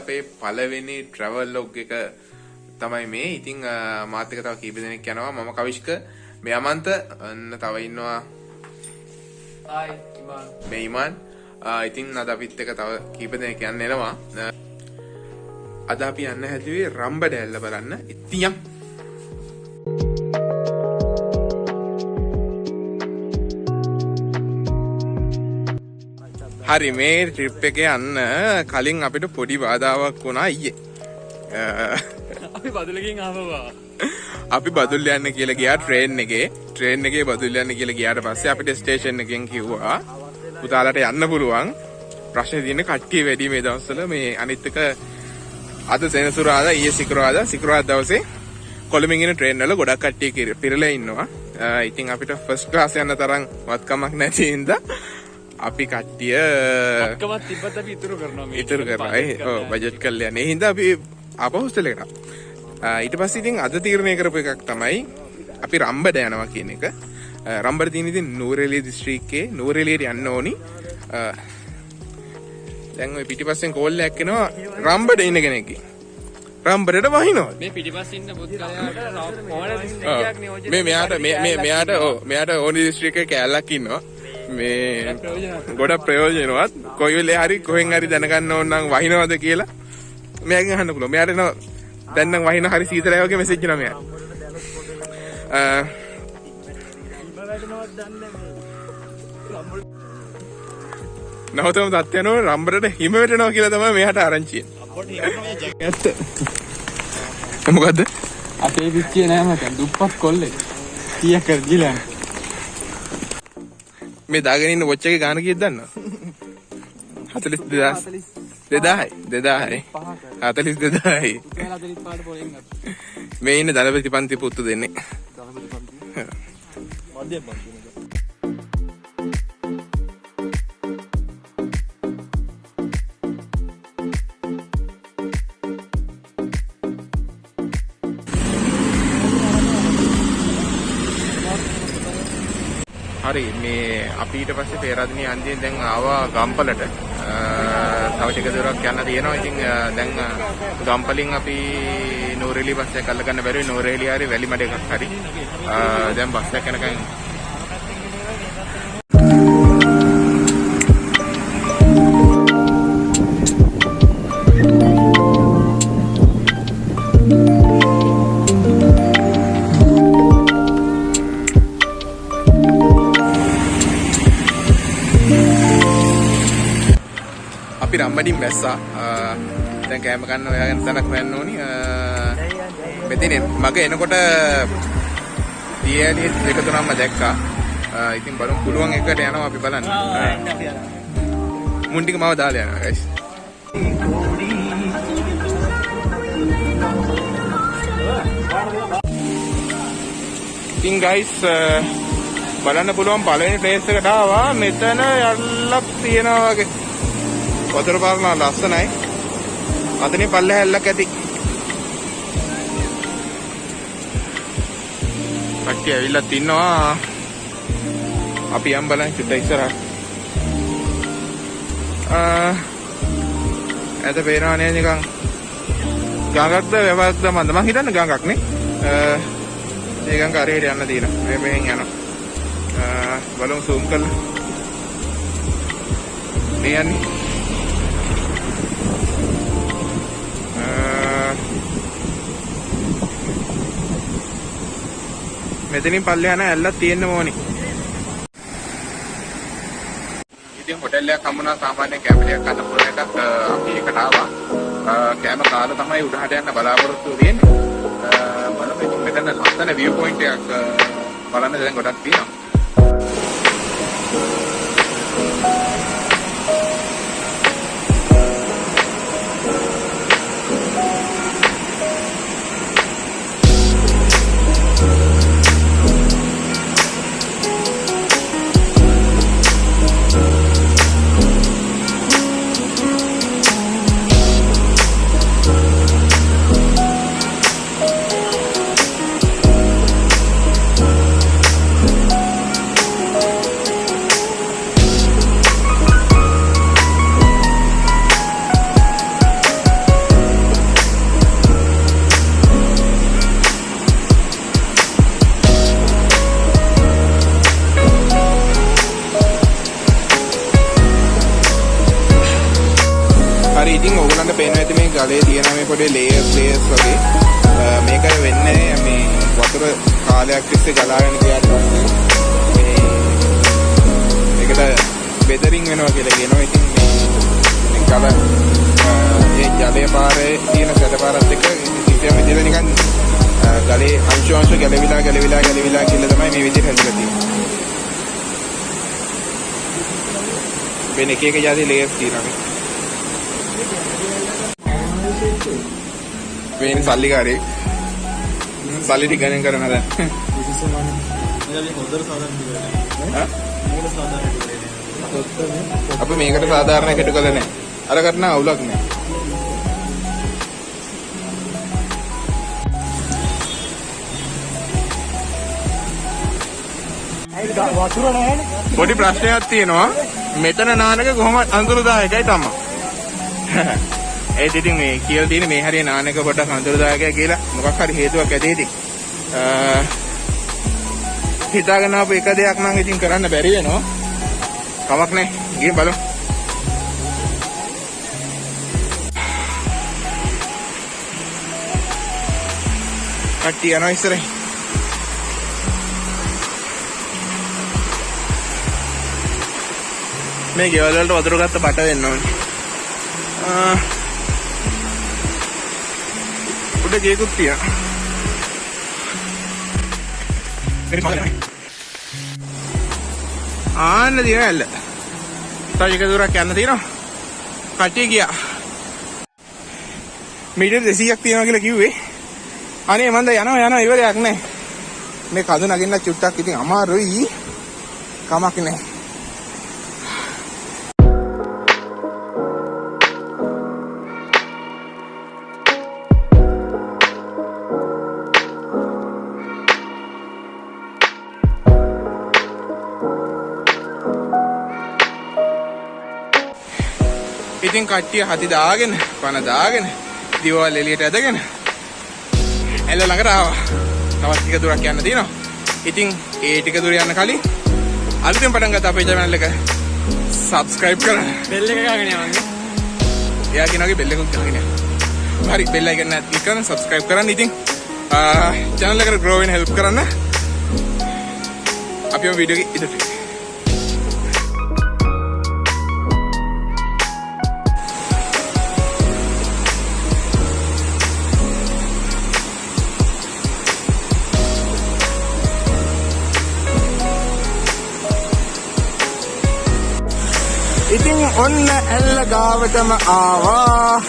අපේ පළවෙනි travel log එක තමයි මේ. ඉතින් මාත් එක්ක තව කීප දෙනෙක් යනවා. මම කවිෂ්ක, මේ අමන්ත, අන්න තව ඉන්නවා. හායි ඉමාන්. මේ ඉමාන්. ඉතින් අද අපිත් එක්ක තව කීප දෙනෙක් යන්න එනවා. අද අපි යන්න හැදුවේ රම්බඩැල්ල බලන්න. ඉතින් හරි, මේ ට්‍රිප් එකේ යන්න කලින් අපිට පොඩි බාධාවක් වුණා ඊයේ. අපි බදුලකින් ආවා. අපි බදුල්ල යන්න කියලා ගියා ට්‍රේන් එකේ බදුල්ල යන්න කියලා ගියාට පස්සේ අපිට ස්ටේෂන් එකෙන් කිව්වා පුතාලට යන්න පුළුවන්. ප්‍රශ්නේ තියෙන්නේ කට්ටිය වැඩි මේ දවස්වල. මේ අනිත් එක අද සෙනසුරාදා, ඊයේ සිකුරාදා දවසේ කොළඹින් එන ට්‍රේන් වල ගොඩක් කට්ටිය පිරලා ඉන්නවා. ඉතින් අපිට ෆස්ට් ක්ලාස් යන්න තරම් වත්කමක් නැති හින්දා අපි කට්ටිය වත්කමක් තිබ්බත් අපි ඉතුරු කරනවා. ඔව්, බජට් කරලා යන්නේ. හින්දා අපි ආපහු හොස්ටල් එකට. ඊට පස්සේ ඉතින් අද තීරණය කරපු එකක් තමයි අපි රම්බඩ යනවා කියන එක. රම්බඩ තියෙන ඉතින් නූරෙලිය දිස්ත්‍රික්කේ නූරෙලියට යන්න ඕනි. දැන් ওই පිටිපස්සෙන් කෝල් එකක් එනවා රම්බඩ ඉන්න කෙනෙක්ගේ. රම්බඩට වහිනවා. මේ පිටිපස්සේ ඉන්න පුද්ගලයාට ඕන දිස්ත්‍රික්කයක් නියෝජනය. මෙයාට ඕන දිස්ත්‍රික්කේ කැලලක් ඉන්නවා. මේ ගොඩක් ප්‍රයෝජනවත්. කොයි වෙලේ හරි කොහෙන් හරි දැනගන්න ඕන නම් වහිනවද කියලා මෙයාගෙන් අහන්න පුළුවන්. මෙයාට නෝ දැන් නම් වහින හරි සීතලයි වගේ මෙසේජ් එනවා මෙයාට. නවතම තත්ත්වයනෝ රම්බරට හිම වැටෙනවා කියලා තමයි මෙයාට ආරංචිය. ඇත්ත. මොකද්ද? අපේ පිටියේ නෑ මට දුප්පත් කොල්ලෙක්. කීයක් කරගිලා. මේ දාගෙන ඉන්න වොච් එකේ ගාන කීයද දන්නවද? 42000. 42000. මේ ඉන්න දලපති පන්ති පුතු දෙන්නේ. මධ්‍යම පන්ති. හරි, මේ අපි ඊට පස්සේ පේරාදෙණිය අන්තිමේ දැන් ආවා ගම්පලට. තව ටික දුරක් යන්න තියෙනවා. ඉතින් දැන් ගම්පලින් අපි නූරෙලිය බස් එක අල්ල ගන්න බැරි වෙයි. නූරෙලිය හරි වැලිමඩ එකක් හරි. දැන් බස් එක යනකම් අපි රම්බඩින් බැස්සා. දැන් කෑම කන්න ඔයාගෙන තැනක් හොයන්න ඕනි. මෙතන මග එනකොට දියැලිය දෙක තුනක්ම දැක්කා. ඉතින් බලමු පුළුවන් එකට යනවා අපි බලන්න. මුන් ටික මාව දාලා යනවා guys. ඉතින් guys බලන්න පුළුවන් පළවෙනි ප්ලේස් එකට ආවා. මෙතන යල්ලක් තියෙනවා වගේ. වතුර පාරලා ලස්සනයි. අතනින් පල්ලෙහා ඇල්ලක් ඇති. කට්ටිය ඇවිල්ලා තින්නවා. අපි යම් බලන්න සිත ඉස්සරහ. ඇත පේනවා නේද නිකන් ගඟක්ද වැවක්ද මන්ද මං හිතන්නේ ගඟක් නේ. ඒ ගඟ අරහෙට යන්න තියෙනවා. මේ මෙහෙන් යනවා. බලමු zoom කරලා. මේ යන්නේ මෙතනින් පල්ලෙහා යන ඇල්ලක් තියෙන්න ඕනි. ඉතින් හොටෙල් එකක් හම්බුණා. සාමාන්‍ය කැමරයක් ගන්න පුළුවන් එකක්. අපි ඒකට ආවා. කැම කාලා තමයි උඩහට යන්න බලාපොරොත්තු වෙන්නේ. බලමු ඉතින් මෙතන ලස්සන view point එකක් බලන්න දැන් ගොඩක් තියෙනවා. පොඩි ලේයර්ස් වගේ. මේක වෙන්නේ මේ වතුර කාලයක් තිස්සේ ගලාගෙන ගියාට පස්සේ මේකට වෙදරින් වෙනවා කියලා කියනවා. ඉතින් මේ ගල ඒ ජලය පාරේ තියෙන සැඩ පාරත් එක්ක සිස්ටම් විදිහට නිකන් ගලේ අංශු ගැලවිලා කියලා තමයි මේ විදිහට හැදලා තියෙන්නේ. වෙන එක જાති ලේයර්ස් තියෙනවා. වෙන සල්ලිකාරේ සල්ලි ටික ගණන් කරන දැන්. අපි මේකට සාධාරණ එකතු කළා නෑ. අර කරන අවුලක් නෑ. පොඩි ප්‍රශ්නයක් තියෙනවා. මෙතන නානක කොහොමද අඳුරදායකයි තමයි. ඒත් ඉතින් මේ කියලා තියෙන මේ හරිය නානක පොඩක් අඳුරදායකයි කියලා මොකක් හරි හේතුවක් ඇති ඉතින්. හිතාගෙන ආපු එක දෙයක් නම් ඉතින් කරන්න බැරි වෙනවා. කමක් නැහැ. ගිහින් බලමු. කට්ටිය යනවා ඉස්සරහින්. මේ ගෙවල් වලට වතුර ගත්ත බට වෙන්න ඕනේ. උඩ ගේකුත් තියෙනවා. ආන්න දින ඇල්ල. තව එක දුරක් යන්න තියෙනවා. කට්ටිය ගියා. මීටර් 200ක් තියෙනවා කියලා කිව්වේ. අනේ මන්ද යනවා ඉවරයක් නැහැ. මේ කඳු නගින්න චුට්ටක් ඉතින් අමාරුයි. කමක් නැහැ. ඉතින් කට්ටිය හති දාගෙන පන දාගෙන දිවවල් එළියට ඇදගෙන ඇල්ල ළඟට ආවා. තවත් ටික දුරක් යන්න තියෙනවා. ඉතින් ඒ ටික දුර යන්න කලින් අලුතෙන් පටන් ගත්ත අපේ channel එක subscribe කරන්න. බෙල් එක ගහගෙන යන්න. එයා කියනවාගේ බෙල් එකක් ගහගෙන යන්න. හරි බෙල් එකෙන් click කරන්න subscribe කරන්න. ඉතින් channel එකට grow වෙන්න help කරන්න. අපිම වීඩියෝ එක ඉදිරියට. ඉතින් ඔන්න ඇල්ල ගාවටම ආවා.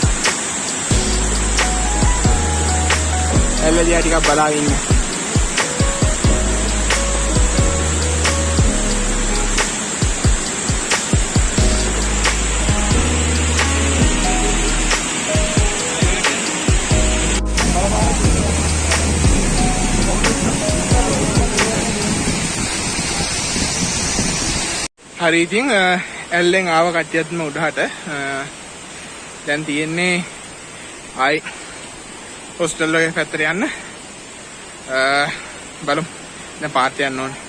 ඇල්ල දිහා ටිකක් බලාගෙන ඉන්න. හරි ඉතින් ඇල්ලෙන් ආව කට්ටියත්ම උඩහට. දැන් තියෙන්නේ ආයි හොස්ටල් එකේ පැත්තට යන්න. බලමු. දැන් පාත් යන්න ඕනේ.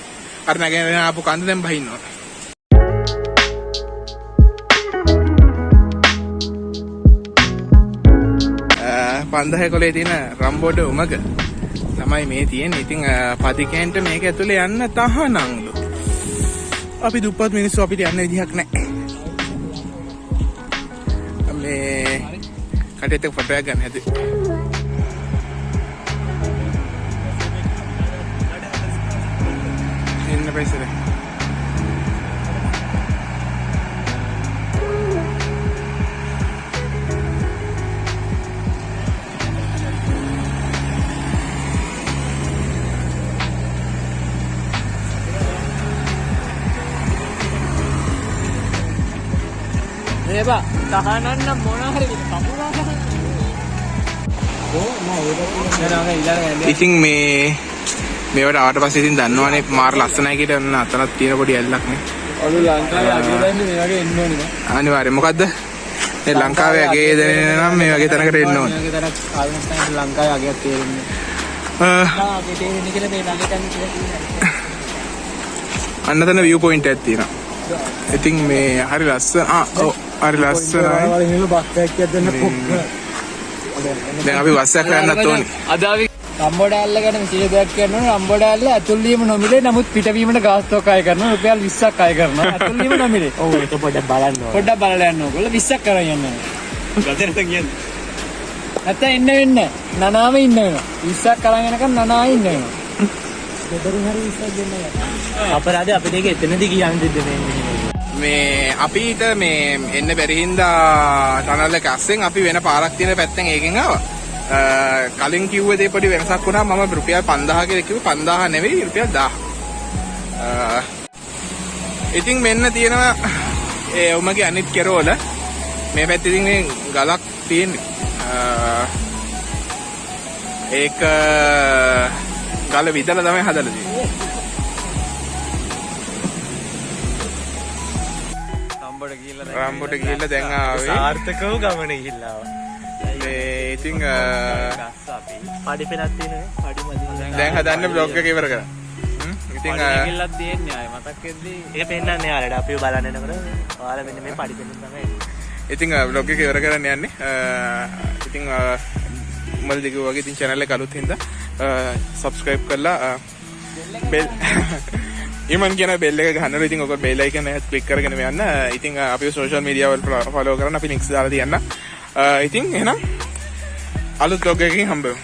අර නැගෙන ආපු කන්ද දැන් බහින්න ඕනේ. පන්දහේ කොලේ තියෙන රම්බෝඩ උමග තමයි මේ තියෙන්නේ. ඉතින් පදිකෙන්ට මේක ඇතුලේ යන්න තහනම්ලු. අපි දුප්පත් මිනිස්සු අපිට යන්න විදිහක් නැහැ. මේ කටේට ෆොටෝ එකක් ගන්න හැදුවේ. එන්න පයිසරේ. ඒබා තහනන්න මොන හරි කපුරා ගන්න. ඉතින් මේවට ආවට පස්සේ ඉතින් දන්නවනේ මාර ලස්සනයි කියලා ඔන්න අතනක් තියෙන පොඩි ඇල්ලක් නේ. ඔලු ලංකාවේ අගේ දැන්නේ මේ වගේ එන්න ඕනේ නේ. අනිවාර්යයෙන් මොකද්ද? මේ ලංකාවේ අගේ දැනෙන්න නම් මේ වගේ තැනකට එන්න ඕනේ. මේ වගේ තැනක් ආවම තමයි ලංකාවේ අගයක් තේරෙන්නේ. ආගේ තේරෙන්නේ කියලා මේ ළඟට යන්න කියලා. අන්න තන view point එකක් තියෙනවා. ඉතින් මේ හරි ලස්සන හරි ලස්සනයි. වල හිලු බක්කයක් දෙන්න පොක්ක. දැන් අපි වස්සක් කරන්නත් ඕනේ. අද අපි රම්බෝඩෑල්ල ගැන විශේෂ දෙයක් කියනවා. රම්බෝඩෑල්ල ඇතුල් වීම නොමිලේ නමුත් පිටවීමට ගාස්තුවක් අය කරනවා. රුපියල් 20ක් අය කරනවා. ඇතුල් වීම නොමිලේ. ඔව් ඒක පොඩ්ඩක් බලන්න ඕන. පොඩ්ඩක් බලලා යන්න ඕගොල්ලෝ 20ක් කරන් යන්න ඕන. ගතෙන්ට කියන්නේ. නැත්නම් එන්න වෙන්න. නනාම ඉන්න වෙනවා. 20ක් කරන් යනකම් නනා ඉන්න වෙනවා. දෙදරින් හරි 20ක් දෙන්න යනවා. අපරාධය අපිට ඒක එතනදී කියන්න දෙන්නේ මේ අපිට මේ එන්න බැරි හින්දා ටනල් එක අස්සෙන් අපි වෙන පාරක් තියෙන පැත්තෙන් ඒකෙන් ආවා. කලින් කිව්ව දේ පොඩි වෙනසක් වුණා. මම රුපියල් 5000 කියලා කිව්වේ 5000 නෙවෙයි රුපියල් 1000. ඉතින් මෙන්න තියෙනවා ඒ උමගේ අනිත් කෙරවල මේ පැත්තේ ඉතින් මේ ගලක් තියෙන්නේ. ඒක ගල විදලා තමයි හදලා තියෙන්නේ. රම්බොට ගිහිල්ලා දැන් ආවේ. සාර්ථකව ගමන ගිහිල්ලා ආවා. ඉතින් පඩි පෙලක් තියෙනනේ. පඩි මදි. දැන් හදන්න බ්ලොග් එක ඉවර කරා. ඉතින් ගිහිල්ලක් තියෙන්නේ ආයේ මතක් වෙද්දී. ඒක පෙන්නන්නේ ආලට අපිව බලන්න එනකොට ඔයාලා මෙන්න මේ පඩි පෙන්න තමයි. ඉතින් බ්ලොග් එක ඉවර කරන්න යන්නේ. ඉතින් මල් දිග වගේ ඉතින් channel එක අලුත් හින්දා subscribe කරලා bell ඊමන් කියන බෙල් එක ගහනවා. ඉතින් ඔක බෙල් අයිකන් එක ක්ලික් කරගෙන යන්න. ඉතින් අපි සෝෂල් මීඩියා වල ෆලෝ කරන්න අපි ලින්ක්ස් දාලා තියන්න. ඉතින් එහෙනම් අලුත් බ්ලොග් එකකින් හම්බෙමු.